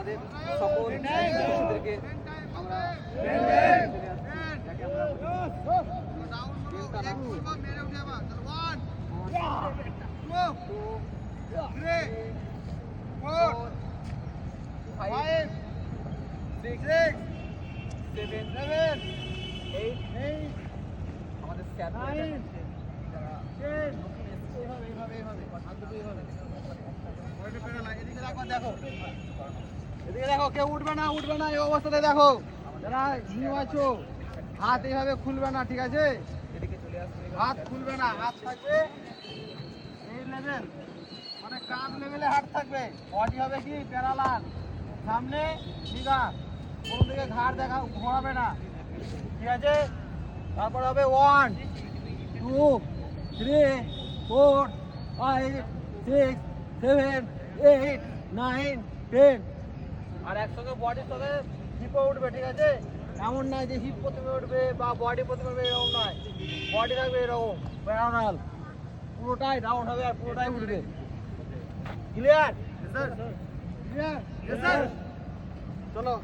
আমাদের সকল শিশুদেরকে আমরা যাকে আমরা আমাদের স্যার এদিকে দেখো, কেউ উঠবে না এই অবস্থাতে দেখো, যারা নিউ আছো হাত এইভাবে খুলবে না, ঠিক আছে? হাত খুলবে না, হাত থাকবে এই লেভেল, মানে কাঁধ লেভেলে হাত থাকবে। বডি হবে কি প্যারালাল, সামনে দিঘা, কোনো দিকে ঘাড় দেখা ঘোরাবে না, ঠিক আছে? তারপর হবে 1 2 3 4 5 6 7 8 9 10। আর একসঙ্গে বডির সাথে হিপও উঠবে, ঠিক আছে? এমন নয় যে হিপ প্রথমে উঠবে বা বডি প্রথমে উঠবে, এরকম নয়। বডি থাকবে এরকম প্যারালাল, পুরোটাই রাউন্ড হবে আর পুরোটাই উঠবে। ক্লিয়ার? ক্লিয়ার? চলো।